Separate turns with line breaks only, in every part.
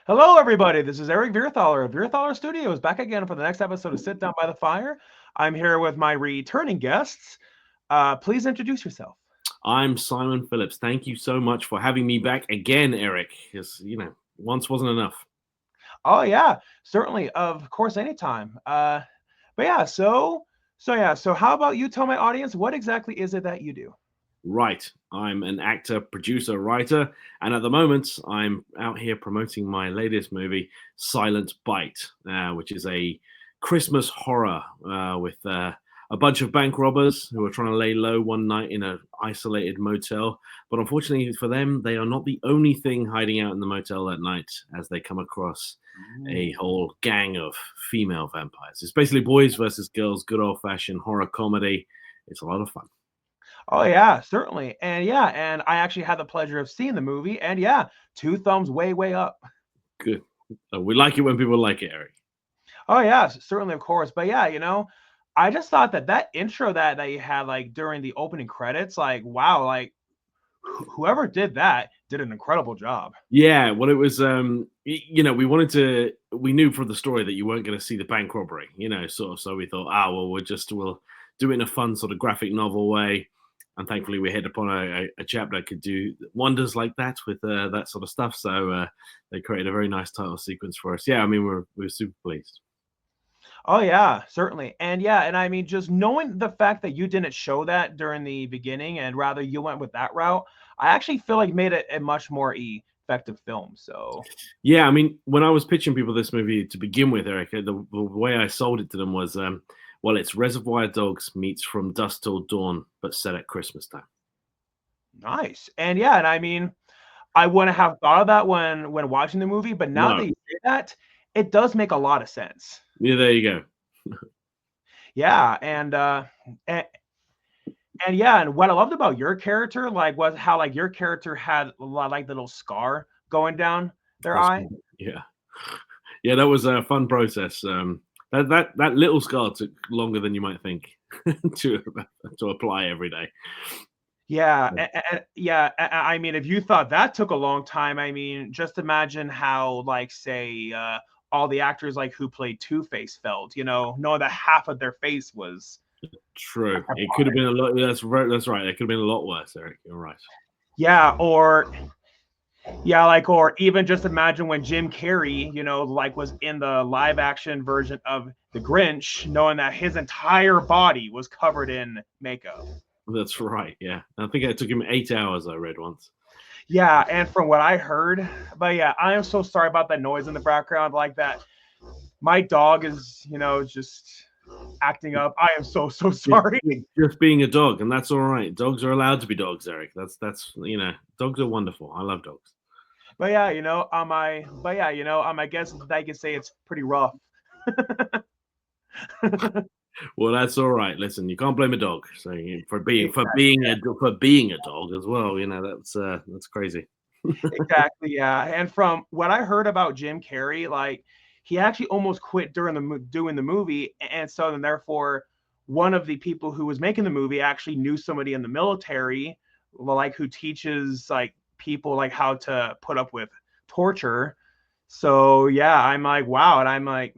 Hello, everybody. This is Eric Vierthaler of Vierthaler Studios, back again for the next episode of Sit Down by the Fire. I'm here with my returning guests. Please introduce yourself.
I'm Simon Phillips. Thank you so much for having me back again, Eric. Because once wasn't enough.
Oh yeah, certainly, of course, anytime. But yeah, so how about you tell my audience what exactly is it that you do?
Right. I'm an actor, producer, writer, and at the moment, I'm out here promoting my latest movie, Silent Bite, which is a Christmas horror with a bunch of bank robbers who are trying to lay low one night in an isolated motel. But unfortunately for them, they are not the only thing hiding out in the motel that night as they come across a
Ooh.
whole gang of female vampires. It's basically boys versus girls, good old fashioned horror comedy. It's a lot of fun.
Oh yeah, certainly, and I actually had the pleasure of seeing the movie, and yeah, two thumbs way, way up.
Good. We like it when people like it, Eric.
Oh yeah, certainly, of course. But yeah, I just thought that intro that you had like during the opening credits, like wow, like whoever did that did an incredible job.
Yeah, well, it was, we knew from the story that you weren't going to see the bank robbery, sort of. So we thought, well, we'll do it in a fun sort of graphic novel way. And thankfully, we hit upon a chap that could do wonders like that with that sort of stuff. So they created a very nice title sequence for us. Yeah, I mean, we're super pleased.
Oh yeah, certainly. And I mean just knowing the fact that you didn't show that during the beginning and rather you went with that route, I actually feel like made it a much more effective film. So
Yeah, I mean, when I was pitching people this movie to begin with, Eric, the way I sold it to them was, well, it's Reservoir Dogs meets From Dusk Till Dawn, but set at Christmas time.
nice. And I mean, I wouldn't have thought of that when watching the movie, but now that
No,
you say that, it does make a lot of sense.
yeah, there you go.
Yeah, and, and yeah, and what I loved about your character, like, was how like your character had like the little scar going down their
That's
eye.
yeah, yeah. That was a fun process. That little scar took longer than you might think to to apply every day.
Yeah, I mean, if you thought that took a long time, I mean, just imagine how, like, say, all the actors like who played Two Face felt, knowing that half of their face was.
True, it could have been a lot. That's right. It could have been a lot worse, Eric. You're right.
Yeah, or even just imagine when Jim Carrey, like was in the live action version of The Grinch, knowing that his entire body was covered in makeup.
That's right. Yeah, I think it took him 8 hours. I read once.
Yeah, and from what I heard, but yeah, I am so sorry about that noise in the background, like that. My dog is, just acting up. I am so sorry.
It's just being a dog, and that's all right. Dogs are allowed to be dogs, Eric. That's dogs are wonderful. I love dogs.
But yeah, on my guess I can say it's pretty rough.
Well, that's all right. Listen, you can't blame a dog so,
Exactly,
for being a dog as well. That's crazy.
exactly, yeah. And from what I heard about Jim Carrey, like he actually almost quit during doing the movie, and so then therefore one of the people who was making the movie actually knew somebody in the military, like who teaches like people like how to put up with torture. So yeah, I'm like, wow, and I'm like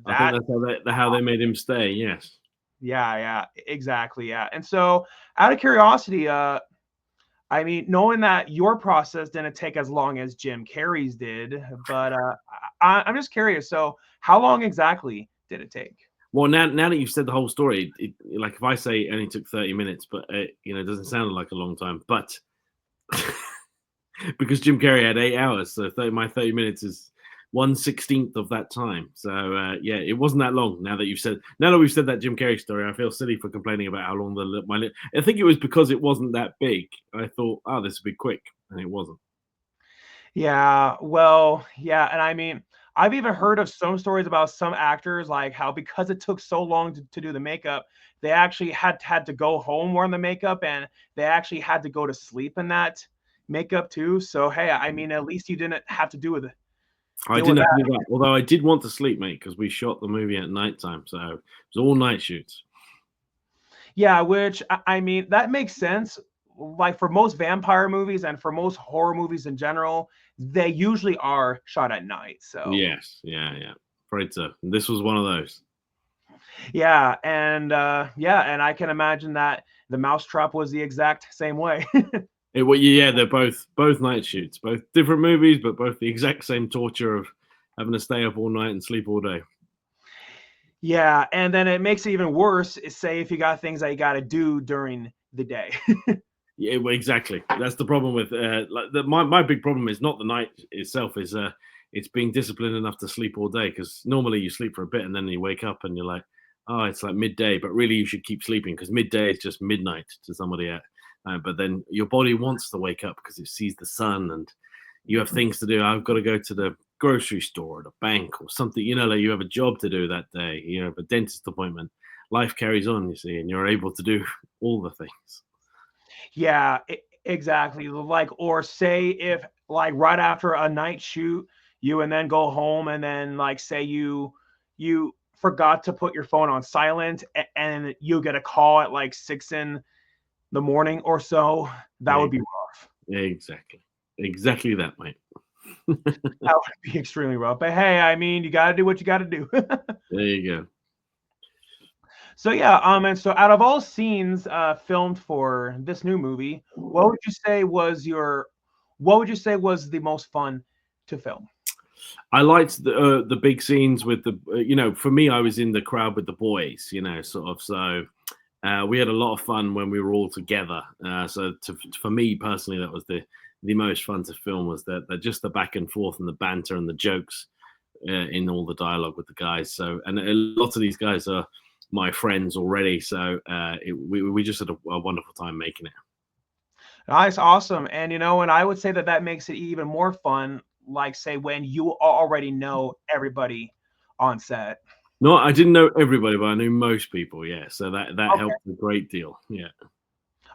I think
that.
that's how they made him stay. Yes.
Yeah, exactly, yeah. And so, out of curiosity, I mean, knowing that your process didn't take as long as Jim Carrey's did, but I'm just curious. So, how long exactly did it take?
Well, now that you've said the whole story, like if I say it only took 30 minutes, but it doesn't sound like a long time. But because Jim Carrey had 8 hours, so my 30 minutes is 1/16 of that time. So yeah, it wasn't that long. Now that we've said that Jim Carrey story, I feel silly for complaining about how long I think it was because it wasn't that big. I thought, oh, this would be quick, and it wasn't.
Yeah, well, yeah, and I mean, I've even heard of some stories about some actors, like how because it took so long to do the makeup, they actually had to go home wearing the makeup, and they actually had to go to sleep in that makeup too. So hey, I mean, at least you didn't have to
I
deal with
didn't have to
that.
do that, although I did want to sleep, mate, because we shot the movie at nighttime, so it was all night shoots.
Yeah, which I mean, that makes sense. Like for most vampire movies and for most horror movies in general, they usually are shot at night. So
Yes, yeah. Afraid so. This was one of those.
yeah, and I can imagine that the Mousetrap was the exact same way.
Well, yeah, they're both night shoots, both different movies, but both the exact same torture of having to stay up all night and sleep all day.
Yeah, and then it makes it even worse, say if you got things that you got to do during the day.
Yeah, well, exactly. That's the problem with my big problem is not the night itself, is it's being disciplined enough to sleep all day, because normally you sleep for a bit and then you wake up and you're like, oh, it's like midday, but really you should keep sleeping because midday is just midnight to somebody else. But then your body wants to wake up because it sees the sun and you have things to do. I've got to go to the grocery store or the bank or something, like you have a job to do that day, you have a dentist appointment. Life carries on, you see, and you're able to do all the things.
Yeah, exactly. Like, or say if like right after a night shoot, you and then go home and then like say you forgot to put your phone on silent and you get a call at like 6 in the morning or so, that
Yeah,
would be rough.
exactly. Exactly that, mate.
That would be extremely rough. But hey, I mean, you got to do what you got to do.
There you go.
So yeah, and so out of all scenes filmed for this new movie, what would you say was the most fun to film?
I liked the big scenes with the for me, I was in the crowd with the boys, sort of. So we had a lot of fun when we were all together. For me personally, that was the most fun to film, was that just the back and forth and the banter and the jokes in all the dialogue with the guys. So, and a lot of these guys are my friends already. So we just had a wonderful time making it.
Nice, awesome. And and I would say that that makes it even more fun, like say when you already know everybody on set.
No, I didn't know everybody, but I knew most people. Yeah, so that
Okay.
helped a great deal. Yeah,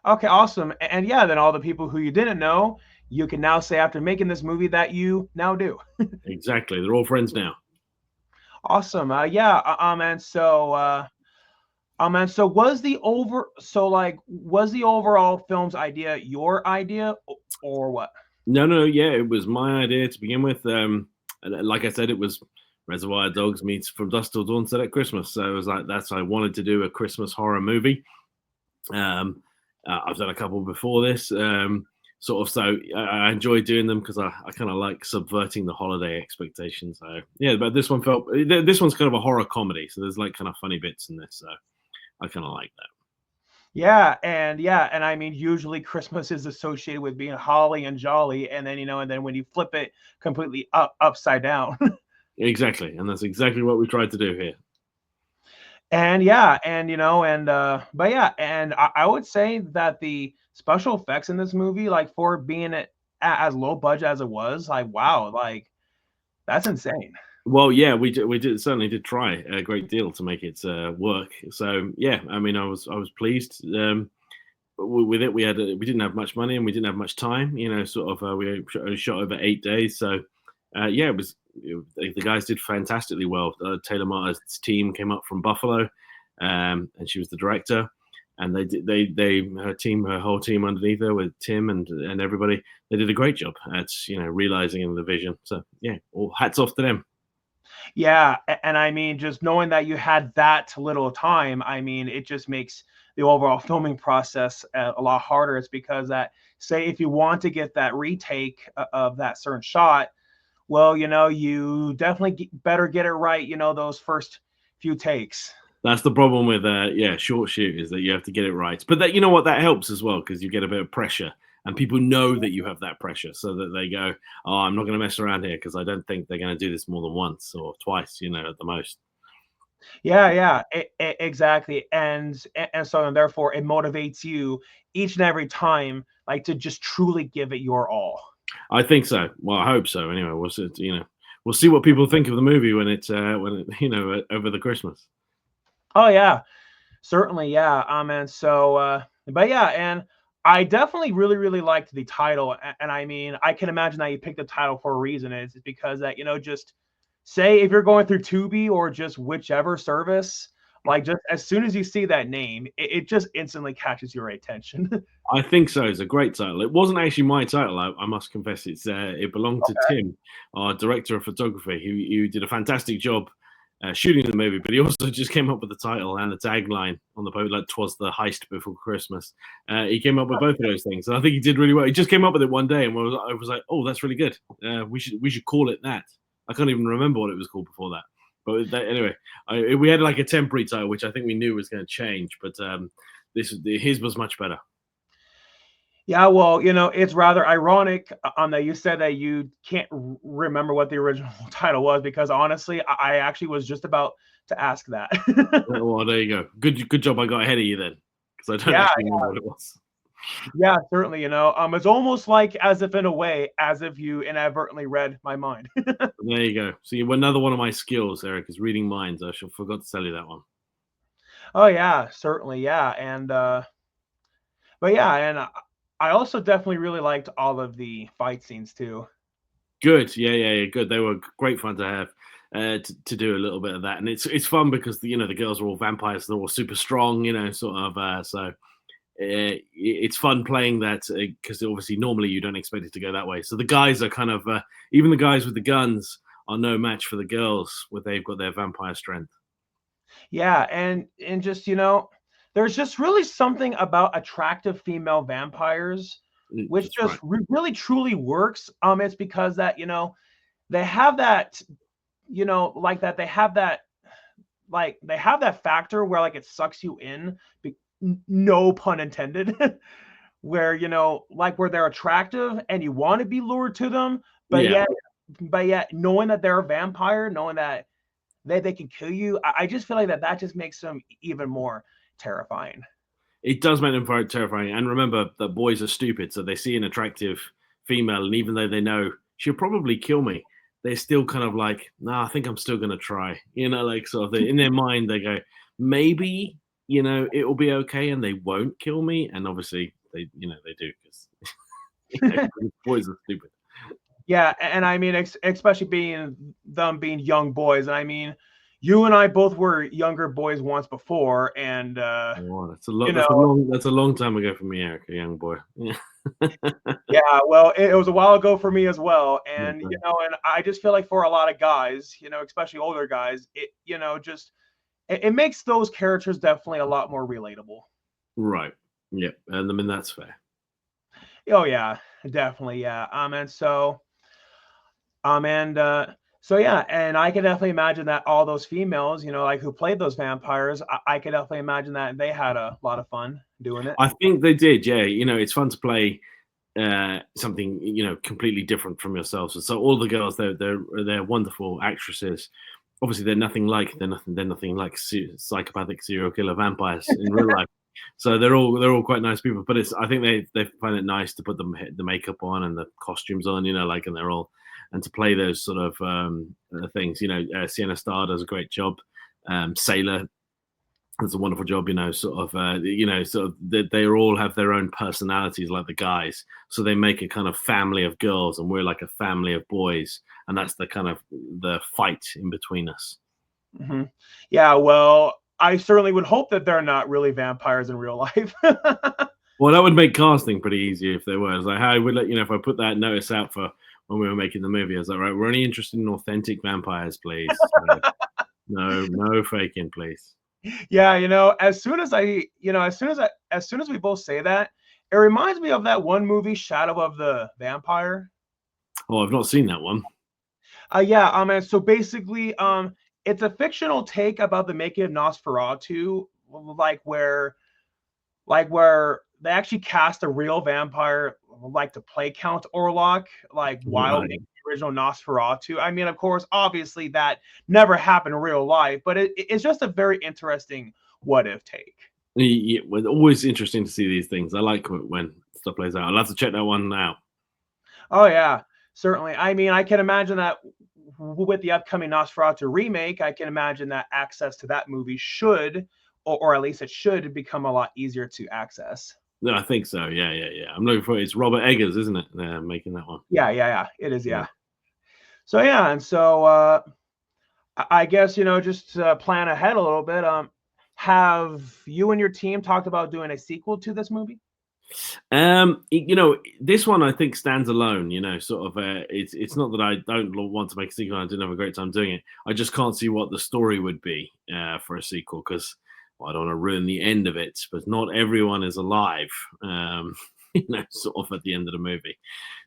Okay, awesome. And yeah, then all the people who you didn't know, you can now say after making this movie that you now do.
exactly. They're all friends now.
Awesome. Yeah. And so was the overall film's idea your idea or what?
No. Yeah, it was my idea to begin with. And like I said, it was Reservoir Dogs meets From Dusk Till Dawn set at Christmas. So it was like I wanted to do a Christmas horror movie. I've done a couple before this. Sort of, so I enjoy doing them because I kind of like subverting the holiday expectations. So yeah, but this one's kind of a horror comedy, so there's like kind of funny bits in this. So I kind of like that.
Yeah, and I mean usually Christmas is associated with being holly and jolly, and then and then when you flip it completely upside down.
Exactly, and that's exactly what we tried to do here.
And yeah, and but yeah, and I would say that the special effects in this movie, like for being as low budget as it was, like wow, like that's insane.
Well, yeah, we certainly did try a great deal to make it work. So yeah, I mean, I was pleased with it. We didn't have much money and we didn't have much time. Sort of we shot over 8 days. So yeah, the guys did fantastically well. Taylor Martin's team came up from Buffalo, and she was the director. And her whole team underneath her with Tim and everybody, they did a great job at realizing the vision. So yeah, all hats off to them.
Yeah, and I mean, just knowing that you had that little time, I mean, it just makes the overall filming process a lot harder. It's because that, say, if you want to get that retake of that certain shot, well, you definitely better get it right, those first few takes.
That's the problem with short shoot, is that you have to get it right. But that, that helps as well, because you get a bit of pressure and people know that you have that pressure, so that they go, oh, I'm not going to mess around here because I don't think they're going to do this more than once or twice, at the most.
Yeah, exactly. And so and therefore it motivates you each and every time, like to just truly give it your all.
I think so. Well, I hope so. Anyway, we'll see what people think of the movie when over the Christmas.
Oh yeah, certainly, yeah. And so but yeah, and I definitely really liked the title. And I mean, I can imagine that you picked the title for a reason. It's because that, just say if you're going through Tubi or just whichever service, Like just as soon as you see that name, it just instantly catches your attention.
I think so. It's a great title. It wasn't actually my title. I must confess. It belonged to Tim, our director of photography, who did a fantastic job shooting the movie. But he also just came up with the title and the tagline on the boat, like "'Twas the heist before Christmas." He came up with both of those things, and I think he did really well. He just came up with it one day, and I was like, "Oh, that's really good. We should call it that." I can't even remember what it was called before that. But anyway, we had like a temporary title, which I think we knew was going to change. But his was much better.
Yeah, well, it's rather ironic that you said that you can't remember what the original title was, because honestly, I actually was just about to ask that.
Well, there you go. Good job I got ahead of you then, because I don't
Yeah,
actually remember what it was.
yeah, certainly. It's almost like as if in a way, as if you inadvertently read my mind.
There you go. See, another one of my skills, Eric, is reading minds. I forgot to tell you that one.
Oh yeah, certainly, yeah, and but yeah, and I also definitely really liked all of the fight scenes too.
Good. Yeah. Good. They were great fun to have. To do a little bit of that, and it's fun because the girls are all vampires, they're all super strong, sort of. So it's fun playing that because obviously normally you don't expect it to go that way. So the guys are kind of even the guys with the guns are no match for the girls where they've got their vampire strength.
Yeah, and just there's just really something about attractive female vampires, which
That's
just
right.
really truly works. It's because that they have that like that they have that factor where like it sucks you in, no pun intended, where like where they're attractive and you want to be lured to them, but
Yeah.
yet knowing that they're a vampire, knowing that they can kill you. I just feel like that just makes them even more terrifying.
It does make them very terrifying. And remember that boys are stupid, so they see an attractive female, and even though they know she'll probably kill me, they're still kind of like, "Nah, I think I'm still gonna try." Like sort of in their mind, they go, "Maybe it'll be okay, and they won't kill me." And obviously, they do because boys are stupid.
Yeah, and I mean, especially being young boys. And I mean, you and I both were younger boys once before, and
Oh, that's a lot.
you know,
That's a long time ago for me, Eric, a young boy. Yeah.
yeah. Well, it was a while ago for me as well, and
Okay.
and I just feel like for a lot of guys, especially older guys, just it makes those characters definitely a lot more relatable.
Right. Yep. And I mean that's fair.
Oh yeah, definitely, yeah. And so yeah, and I can definitely imagine that all those females, like who played those vampires, I could definitely imagine that they had a lot of fun doing it.
I think they did. Yeah. It's fun to play something completely different from yourselves. So all the girls, they're wonderful actresses. Obviously, they're nothing like psychopathic serial killer vampires in real life. So they're all quite nice people. But I think they find it nice to put the makeup on and the costumes on, like, and they're all and to play those sort of things. Sienna Star does a great job. Sailor does a wonderful job, sort of they all have their own personalities like the guys. So they make a kind of family of girls and we're like a family of boys. And that's the kind of the fight in between us.
Hmm. Yeah, well, I certainly would hope that they're not really vampires in real life.
Well, that would make casting pretty easy if they were. It's like, how would let if I put that notice out for when we were making the movie, I was like, right, we're only interested in authentic vampires, please. No faking, please.
Yeah, as soon as we both say that, it reminds me of that one movie, Shadow of the Vampire.
Oh, I've not seen that one.
Yeah, and so basically, it's a fictional take about the making of Nosferatu, like where they actually cast a real vampire, like to play Count Orlok, like while
Right.
making the original Nosferatu. I mean, of course, obviously that never happened in real life, but it's just a very interesting what if take.
Yeah, well, always interesting to see these things. I like when stuff plays out. I'll have to check that one out.
Oh yeah, certainly. I mean, I can imagine that with the upcoming Nosferatu remake, I can imagine that access to that movie should, or at least it should, become a lot easier to access.
No, I think so. Yeah. I'm looking for it. It's Robert Eggers, isn't it? Making that one.
Yeah. It is,
Yeah.
yeah. So yeah, and so I guess just to plan ahead a little bit. have you and your team talked about doing a sequel to this movie?
This one I think stands alone. Sort of. It's not that I don't want to make a sequel. I didn't have a great time doing it. I just can't see what the story would be for a sequel because I don't want to ruin the end of it. But not everyone is alive. Sort of at the end of the movie.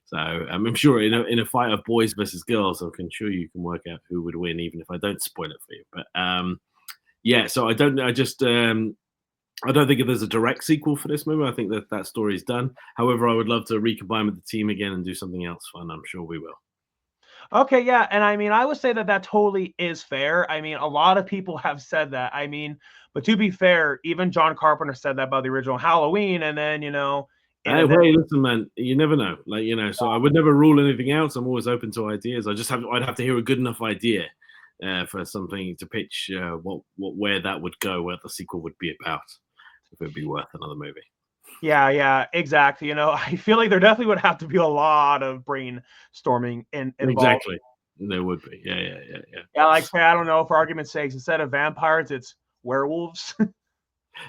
So I'm sure in a fight of boys versus girls, I can sure you can work out who would win, even if I don't spoil it for you. But yeah, so I don't. I don't think if there's a direct sequel for this movie. I think that story is done. However, I would love to recombine with the team again and do something else fun. I'm sure we will.
Okay, yeah, and I mean, I would say that that totally is fair. I mean, a lot of people have said that. I mean, but to be fair, even John Carpenter said that about the original Halloween, and then and
Hey,
then
hey, listen, man. You never know. So I would never rule anything out. I'm always open to ideas. I'd have to hear a good enough idea for something to pitch. Where that would go, where the sequel would be about, if it'd be worth another movie.
yeah, exactly. I feel like there definitely would have to be a lot of brainstorming involved.
Exactly. There would be. Yeah.
Yeah, like say, I don't know, for argument's sake, instead of vampires, it's werewolves.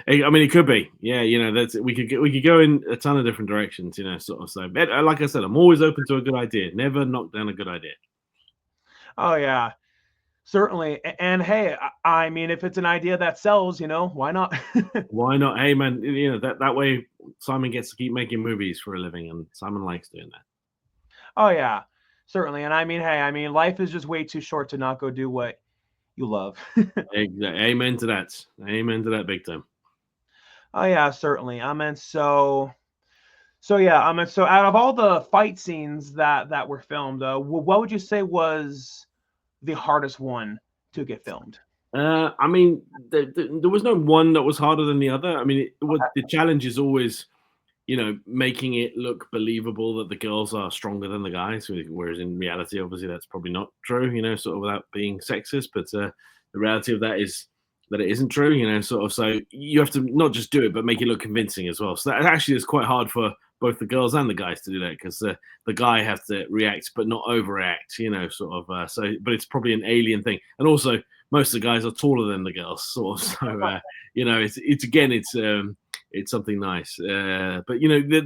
I mean, it could be. Yeah, that's we could go in a ton of different directions. Sort of. So, but, like I said, I'm always open to a good idea. Never knock down a good idea.
Oh yeah, certainly. And hey, I mean, if it's an idea that sells, why not?
Why not? Hey, man, that way Simon gets to keep making movies for a living, and Simon likes doing that.
Oh yeah, certainly. And I mean, hey, I mean, life is just way too short to not go do what you love.
Exactly. Amen to that. Amen to that, big time.
Oh yeah, certainly. I mean, so yeah, I mean, so out of all the fight scenes that were filmed, what would you say was the hardest one to get filmed?
I mean, there was no one that was harder than the other. I mean, the challenge is always, making it look believable that the girls are stronger than the guys, whereas in reality, obviously, that's probably not true, sort of without being sexist. But the reality of that is that it isn't true, sort of. So you have to not just do it, but make it look convincing as well. So that actually is quite hard for both the girls and the guys to do that because the guy has to react but not overreact, sort of. But it's probably an alien thing, and also most of the guys are taller than the girls, sort of. So it's again, it's something nice. But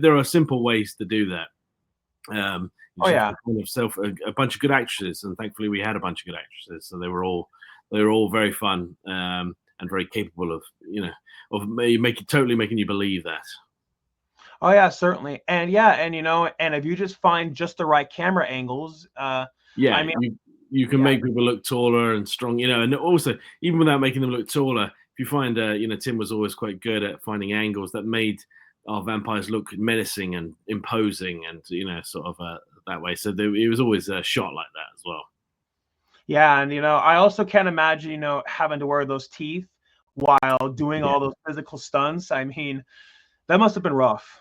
there are simple ways to do that. You
Oh
just have
yeah.
to kind of a bunch of good actresses, and thankfully we had a bunch of good actresses, so they were all very fun and very capable of totally making you believe that.
Oh yeah, certainly. And yeah, and and if you just find just the right camera angles, I
Yeah,
mean,
you can
yeah,
make people look taller and strong, and also even without making them look taller, if you find, Tim was always quite good at finding angles that made our vampires look menacing and imposing, and sort of that way. So it was always shot like that as well.
yeah, and I also can't imagine, having to wear those teeth while doing
Yeah.
all those physical stunts. I mean, that must have been rough.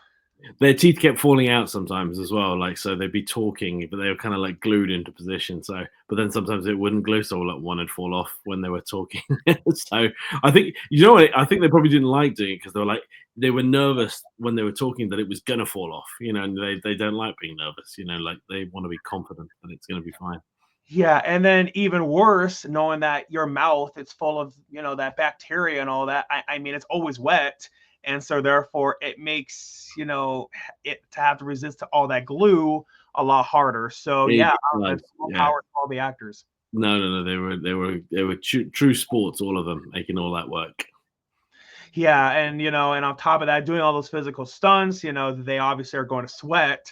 Their teeth kept falling out sometimes as well. Like, so they'd be talking, but they were kind of like glued into position. So, but then sometimes it wouldn't glue. So like one would fall off when they were talking. So I think, what, I think they probably didn't like doing it because they were nervous when they were talking that it was going to fall off, and they don't like being nervous, like they want to be confident that it's going to be fine.
Yeah, and then even worse, knowing that your mouth is full of, that bacteria and all that. I mean, it's always wet. And so therefore it makes, it to have to resist to all that glue a lot harder. So
It
yeah,
was,
it's more
yeah.
power to all the actors.
No. They were true sports, all of them, making all that work.
Yeah, and on top of that, doing all those physical stunts, they obviously are going to sweat.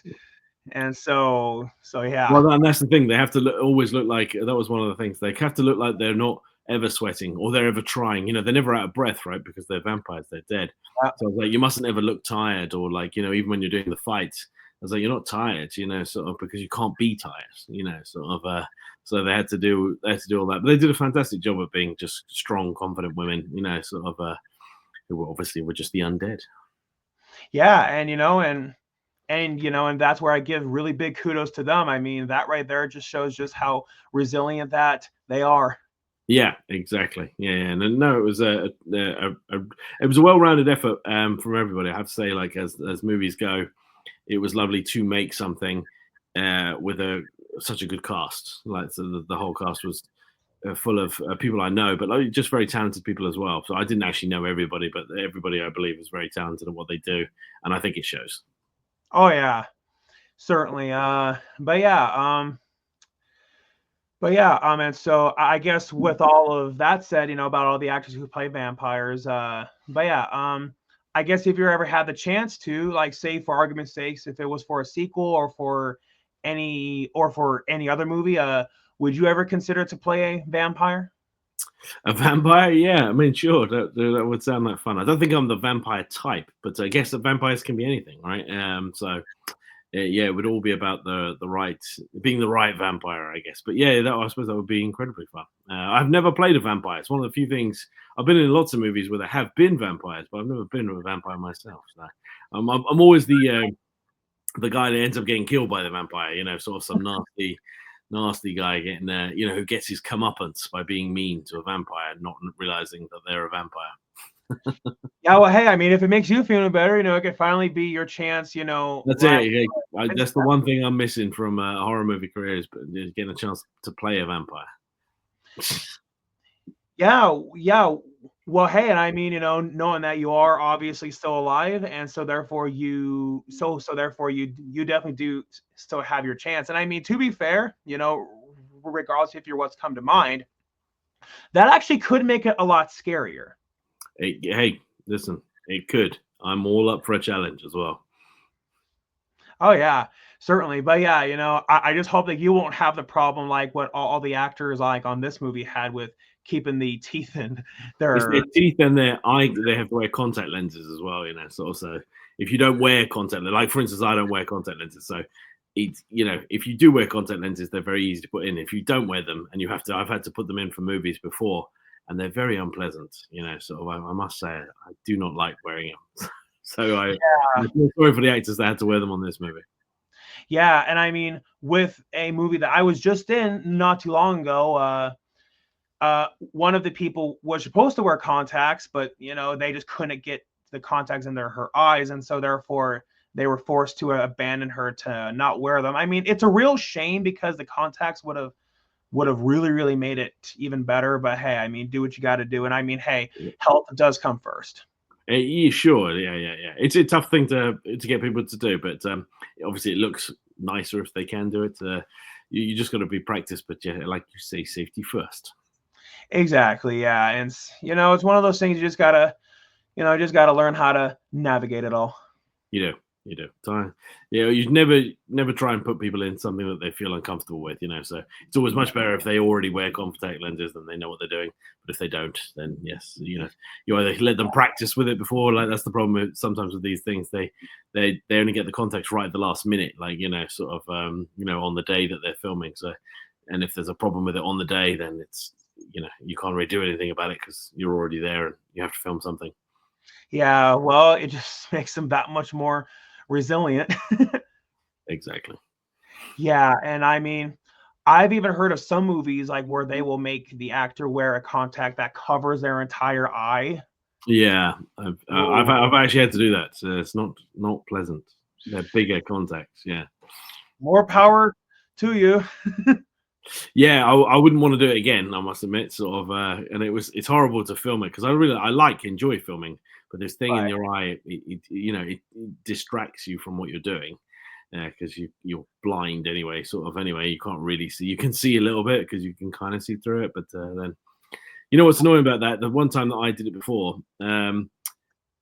And so yeah.
Well, and that's the thing. They have to always look like that was one of the things. They have to look like they're not ever sweating or they're ever trying. They're never out of breath, right? Because they're vampires, they're dead.
Yeah.
So I was like, you mustn't ever look tired or like, even when you're doing the fight, I was like, you're not tired, sort of because you can't be tired, sort of. So they had to do all that, but they did a fantastic job of being just strong, confident women, sort of, who obviously were just the undead.
Yeah, and that's where I give really big kudos to them. I mean, that right there just shows just how resilient that they are.
Yeah, exactly. Yeah. And no, it was it was a well-rounded effort from everybody. I have to say, like as movies go, it was lovely to make something with such a good cast. Like so the whole cast was full of people I know, but just very talented people as well. So I didn't actually know everybody, but everybody I believe is very talented at what they do, and I think it shows.
Oh yeah, certainly. But yeah, and so I guess with all of that said, about all the actors who play vampires, I guess if you ever had the chance to, like, say for argument's sakes, if it was for a sequel or for any other movie, would you ever consider to play a vampire?
A vampire? Yeah, I mean, sure, that would sound like fun. I don't think I'm the vampire type, but I guess the vampires can be anything, right? So yeah, it would all be about the right being the right vampire, I guess. But yeah, I suppose that would be incredibly fun. I've never played a vampire. It's one of the few things I've been in lots of movies where there have been vampires, but I've never been a vampire myself. So I'm always the guy that ends up getting killed by the vampire. Sort of some nasty guy getting who gets his comeuppance by being mean to a vampire, and not realizing that they're a vampire.
Yeah, well, hey, I mean, if it makes you feel better, it could finally be your chance,
That's
right?
it. That's the one thing I'm missing from a horror movie career is getting a chance to play a vampire.
Yeah, yeah. Well, hey, and I mean, knowing that you are obviously still alive, and so therefore you definitely do still have your chance. And I mean, to be fair, regardless if you're what's come to mind, that actually could make it a lot scarier.
Hey, listen, it could. I'm all up for a challenge as well.
Oh yeah, certainly. But yeah, I just hope that you won't have the problem like what all the actors like on this movie had with keeping the teeth in
It's their
their.
teeth and their eye. They have to wear contact lenses as well. So if you don't wear contact, like for instance, I don't wear contact lenses, so if you do wear contact lenses, they're very easy to put in. If you don't wear them, and I've had to put them in for movies before, and they're very unpleasant. I must say, I do not like wearing them. So I feel sorry for the actors that had to wear them on this movie.
Yeah, and I mean, with a movie that I was just in not too long ago, one of the people was supposed to wear contacts, but they just couldn't get the contacts in her eyes, and so therefore they were forced to abandon her to not wear them. I mean, it's a real shame because the contacts would have really, really made it even better. But hey, I mean, do what you got to do, and I mean, hey, health does come first.
Yeah, sure, yeah. It's a tough thing to get people to do, but obviously it looks nicer if they can do it. You just got to be practiced, but yeah, like you say, safety first.
Exactly, yeah, and it's one of those things you just gotta learn how to navigate it all.
You do. So, you never try and put people in something that they feel uncomfortable with. So it's always much better if they already wear contact lenses, then they know what they're doing. But if they don't, then yes, you either let them practice with it before. Like that's the problem sometimes with these things. They only get the contacts right at the last minute, like sort of on the day that they're filming. So, and if there's a problem with it on the day, then it's you can't really do anything about it because you're already there and you have to film something.
Yeah, well, it just makes them that much more resilient.
Exactly.
Yeah, and I mean, I've even heard of some movies like where they will make the actor wear a contact that covers their entire eye.
Yeah, I've actually had to do that. So it's not pleasant. They're bigger contacts. Yeah.
More power to you.
Yeah, I wouldn't want to do it again. I must admit, sort of, and it's horrible to film it because I enjoy filming, but this thing in
Right.
your eye, it distracts you from what you're doing, because you're blind anyway. Sort of anyway, you can't really see. You can see a little bit because you can kind of see through it, but then what's annoying about that? The one time that I did it before,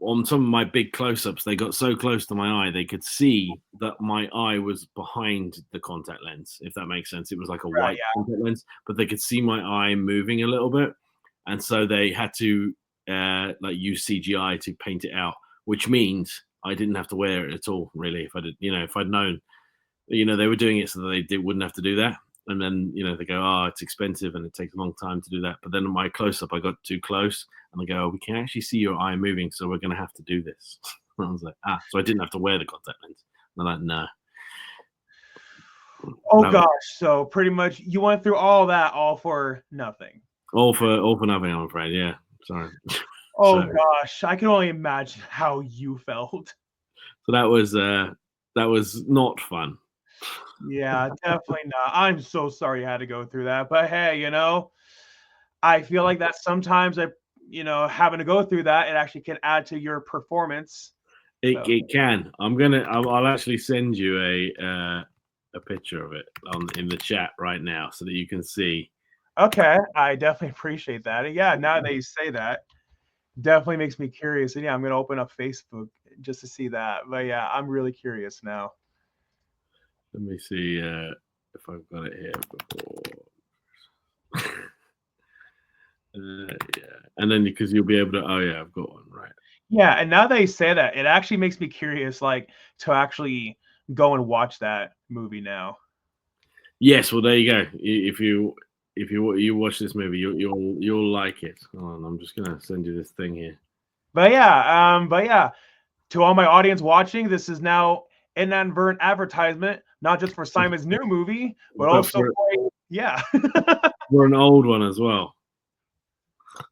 on some of my big close-ups, they got so close to my eye, they could see that my eye was behind the contact lens, if that makes sense. It was like a
Right,
white contact lens, but they could see my eye moving a little bit. And so they had to like use CGI to paint it out, which means I didn't have to wear it at all, really. If I did, if I'd known, they were doing it so that they wouldn't have to do that. And then, they go, oh, it's expensive and it takes a long time to do that. But then in my close-up, I got too close and they go, oh, we can actually see your eye moving, so we're going to have to do this. And I was like, so I didn't have to wear the contact lens. And I'm like, no.
Oh
No,
gosh, so pretty much you went through all that all for nothing.
all for nothing, I'm afraid. Yeah, sorry.
Oh
so
gosh, I can only imagine how you felt.
so that was not fun.
Yeah, definitely not. I'm so sorry you had to go through that. But hey, I feel like that sometimes having to go through that, it actually can add to your performance. So
It can. I'll actually send you a picture of it in the chat right now so that you can see.
okay, I definitely appreciate that. And yeah, now that you say that, definitely makes me curious. And yeah, I'm gonna open up Facebook just to see that. But yeah, I'm really curious now.
Let me see if I've got it here before. Yeah, and then because you'll be able to. Oh yeah, I've got one right.
Yeah, and now that you say that, it actually makes me curious, like to actually go and watch that movie now.
Yes, well there you go. If you watch this movie, you'll like it. Hold on, I'm just gonna send you this thing here.
But yeah, to all my audience watching, this is now an inadvertent advertisement, not just for Simon's new movie, but
But
also for yeah.
for an old one as well.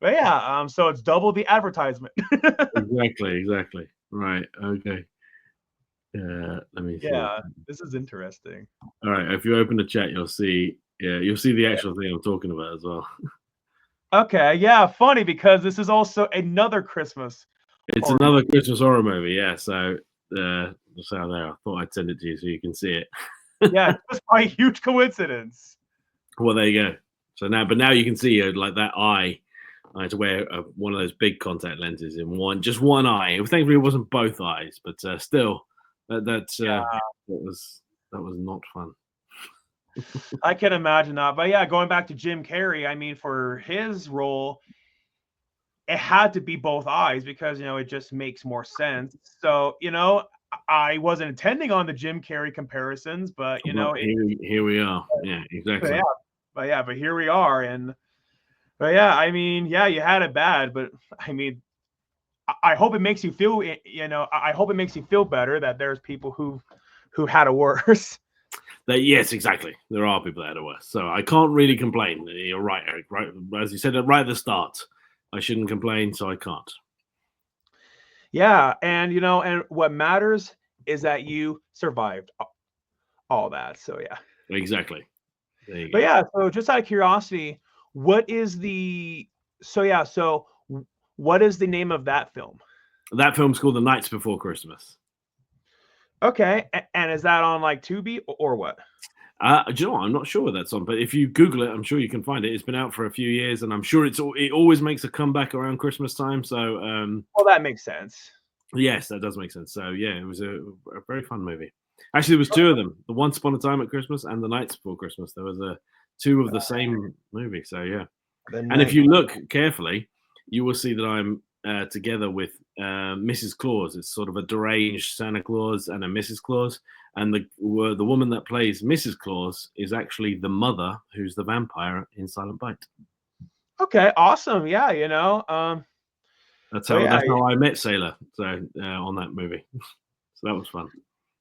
But yeah, so it's double the advertisement.
Exactly. Right. Okay. Let me see.
Yeah, this is interesting.
All right. If you open the chat, you'll see. Yeah, you'll see the actual thing I'm talking about as well.
Okay, yeah, funny because this is also another Christmas
It's
horror
another
movie.
Christmas horror movie. Yeah. So just out there, I thought I'd send it to you so you can see it.
Yeah, just by a huge coincidence.
Well, there you go. So now you can see like that eye. I had to wear one of those big contact lenses in just one eye. Thankfully, it wasn't both eyes, but still, that was not fun.
I can imagine that. But yeah, going back to Jim Carrey, I mean, for his role, it had to be both eyes because it just makes more sense. So I wasn't intending on the Jim Carrey comparisons, but
But here we are. Yeah,
but
exactly.
yeah, but here we are, but yeah, I mean, yeah, you had it bad, but I mean, I hope it makes you feel, I hope it makes you feel better that there's people who had it worse.
Yes, exactly. There are people that are worse, so I can't really complain. You're right, Eric. Right, as you said right at the start, I shouldn't complain, so I can't.
Yeah, and what matters is that you survived all that. So yeah.
Exactly. There you
But
go.
yeah, so just out of curiosity, what is the so yeah, so what is the name of that film?
That film's called The Nights Before Christmas.
Okay, and is that on like Tubi or what?
Do you know what? I'm not sure what that's on, but if you Google it, I'm sure you can find it. It's been out for a few years, and I'm sure it always makes a comeback around Christmas time. So
Well, that makes sense.
yes, that does make sense. So yeah, it was a very fun movie. Actually, there was two of them: the Once Upon a Time at Christmas and the Nights Before Christmas. There was two of the same movie. So yeah,
The
and if
night.
you look carefully, you will see that I'm together with Mrs. Claus. It's sort of a deranged Santa Claus and a Mrs. Claus, and the woman that plays Mrs. Claus is actually the mother who's the vampire in Silent Bite.
Okay, awesome. Yeah,
That's
but yeah,
how I met Sailor. So on that movie, so that was fun.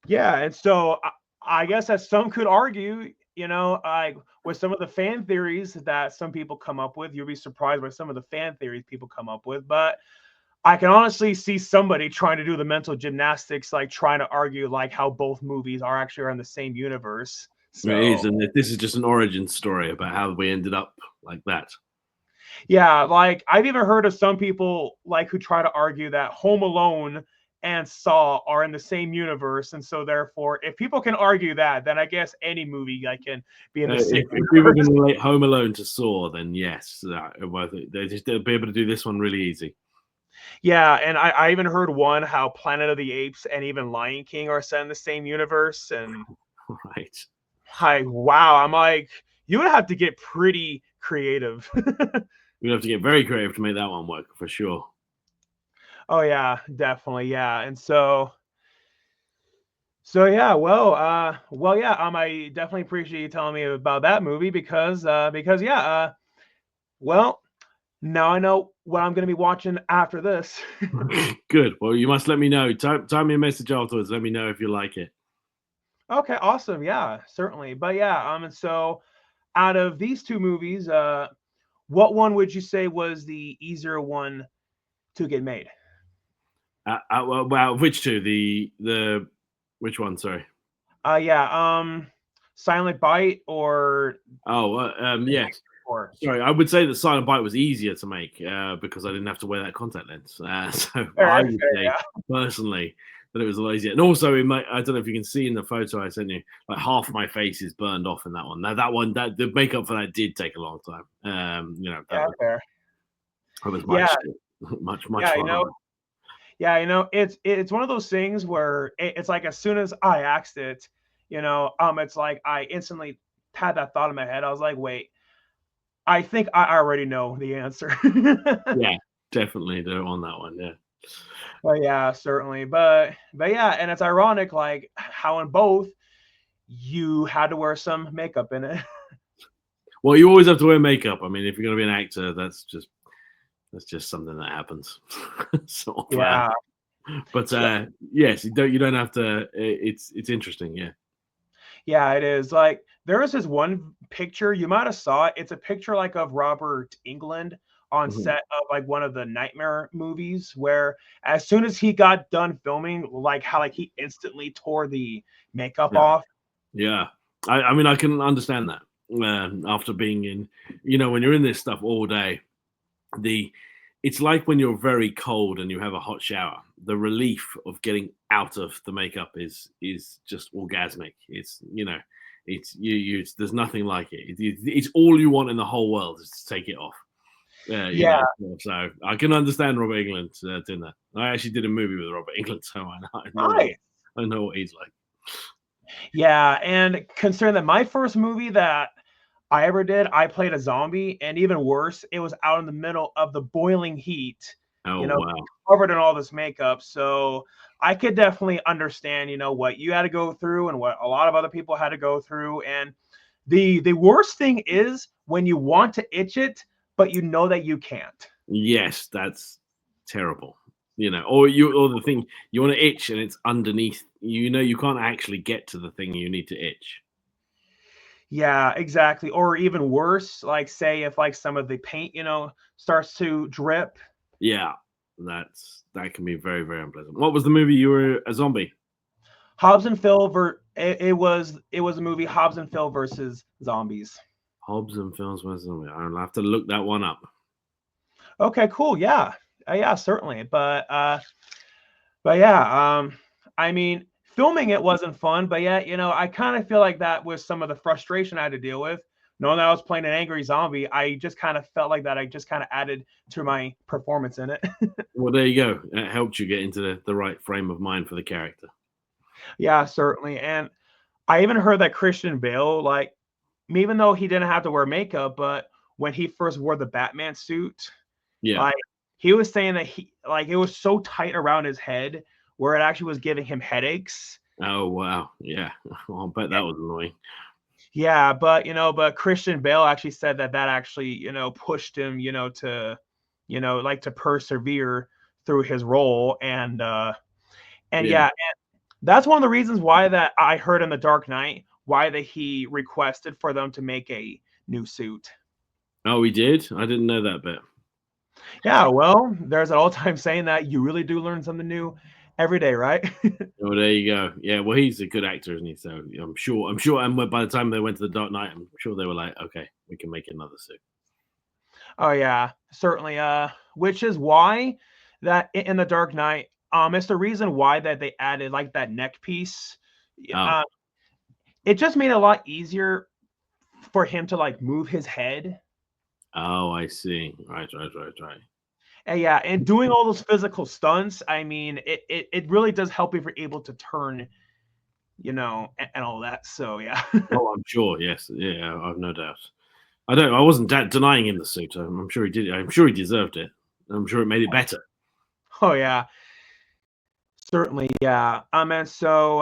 yeah, and so I guess that some could argue, like with some of the fan theories that some people come up with, you'll be surprised by some of the fan theories people come up with, but I can honestly see somebody trying to do the mental gymnastics, like trying to argue like how both movies are in the same universe.
It is,
So
and this is just an origin story about how we ended up like that.
yeah, like I've even heard of some people like who try to argue that Home Alone and Saw are in the same universe, and so therefore, if people can argue that, then I guess any movie like can be in the same
If we were
universe.
going to relate Home Alone to Saw, then yes, they'll be able to do this one really easy.
Yeah, and I even heard one how Planet of the Apes and even Lion King are set in the same universe, and
Right.
wow, I'm like, you would have to get pretty creative.
We'd have to get very creative to make that one work for sure.
Oh yeah, definitely, yeah. And so yeah, well yeah, I definitely appreciate you telling me about that movie because yeah, well, now I know what I'm gonna be watching after this.
Good. Well, you must let me know. Type me a message afterwards. Let me know if you like it.
Okay, awesome. Yeah, certainly. But yeah, and so out of these two movies, what one would you say was the easier one to get made?
Well, which two? The which one? Sorry.
Yeah, Silent Bite or
Oh, yes.
sure.
Sorry, I would say that Silent Bite was easier to make because I didn't have to wear that contact lens. So I
Fair,
would
fair,
say
yeah.
personally that it was a lot easier. And also, I don't know if you can see in the photo I sent you, like half my face is burned off in that one. Now that one, that the makeup for that did take a long time.
Yeah, fair.
that was
Yeah,
much much
yeah,
harder.
yeah, it's one of those things where it's like as soon as I asked it, it's like I instantly had that thought in my head. I was like, wait, I think I already know the answer.
Yeah, definitely on that one. Yeah.
But yeah, certainly. But yeah, and it's ironic like how in both you had to wear some makeup in it.
Well, you always have to wear makeup. I mean, if you're going to be an actor, that's just something that happens. sort of,
Yeah.
but
So
yes, you don't have to. It's interesting. Yeah.
yeah, it is. Like there is this one picture you might have saw it. It's a picture like of Robert England on
Mhm.
set of like one of the Nightmare movies where as soon as he got done filming, like how like he instantly tore the makeup
Yeah.
off.
Yeah. I mean, I can understand that after being in, when you're in this stuff all day, the it's like when you're very cold and you have a hot shower. The relief of getting out of the makeup is just orgasmic. It's there's nothing like it. It's all you want in the whole world is to take it off.
Yeah,
So I can understand Robert England doing that. I actually did a movie with Robert England, so I know
nice.
I know what he's like.
Yeah, and considering that my first movie that I ever did, I played a zombie, and even worse, it was out in the middle of the boiling heat,
Oh
you know,
wow,
covered in all this makeup. So I could definitely understand, what you had to go through and what a lot of other people had to go through. And the worst thing is when you want to itch it, but you know that you can't.
yes, that's terrible. Or the thing you want to itch and it's underneath. You can't actually get to the thing you need to itch.
Yeah, exactly. Or even worse, like say if like some of the paint, starts to drip.
Yeah, that can be very very unpleasant. What was the movie you were a zombie?
Hobbs and Phil it was a movie Hobbs and Phil versus zombies.
Hobbs and Phil's versus zombie. I'll have to look that one up.
Okay, cool. Yeah. Yeah, certainly. But yeah, I mean, filming it wasn't fun, but yeah, I kind of feel like that was some of the frustration I had to deal with. Knowing that I was playing an angry zombie, I just kind of felt like that I just kind of added to my performance in it.
Well, there you go. It helped you get into the right frame of mind for the character.
Yeah, certainly. And I even heard that Christian Bale, like, even though he didn't have to wear makeup, but when he first wore the Batman suit,
Yeah.
like he was saying that he like it was so tight around his head where it actually was giving him headaches.
Oh wow. Yeah. Well, I bet that was annoying.
Yeah, but Christian Bale actually said that actually, pushed him, like to persevere through his role and
Yeah.
yeah, and that's one of the reasons why that I heard in The Dark Knight why that he requested for them to make a new suit.
Oh, he did. I didn't know that bit.
Yeah, well, there's an all-time saying that you really do learn something new every day, right?
Oh, there you go. Yeah, well, he's a good actor, isn't he? So I'm sure. And by the time they went to the Dark Knight, I'm sure they were like, okay, we can make another suit.
Oh yeah, certainly. Which is why that in the Dark Knight, it's the reason why that they added like that neck piece. Yeah,
Oh,
it just made it a lot easier for him to like move his head.
oh, I see. Right.
And yeah, and doing all those physical stunts, I mean, it really does help if you're able to turn, and all that. So yeah.
Oh, I'm sure. Yes. Yeah, I've no doubt. I wasn't denying him the suit. I'm sure he did. I'm sure he deserved it. I'm sure it made it better.
Oh yeah, certainly. Yeah. And so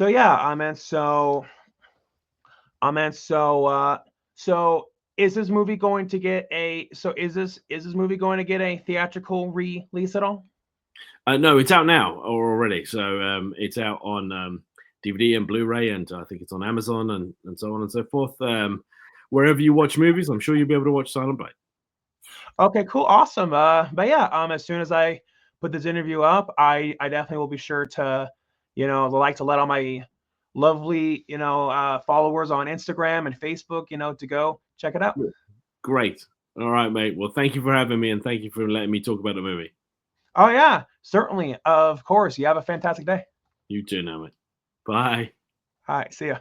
yeah, so is this movie going to get a so is this movie going to get a theatrical release at all?
No, it's out now or already. So it's out on DVD and Blu-ray, and I think it's on Amazon and so on and so forth. Wherever you watch movies, I'm sure you'll be able to watch Silent Bite.
Okay, cool, awesome. But yeah, as soon as I put this interview up, I definitely will be sure to, like to lovely, followers on Instagram and Facebook, to go check it out.
Great. All right, mate. Well, thank you for having me, and thank you for letting me talk about the movie.
Oh yeah, certainly. Of course. You have a fantastic day.
You too now, mate. Bye.
All right. See ya.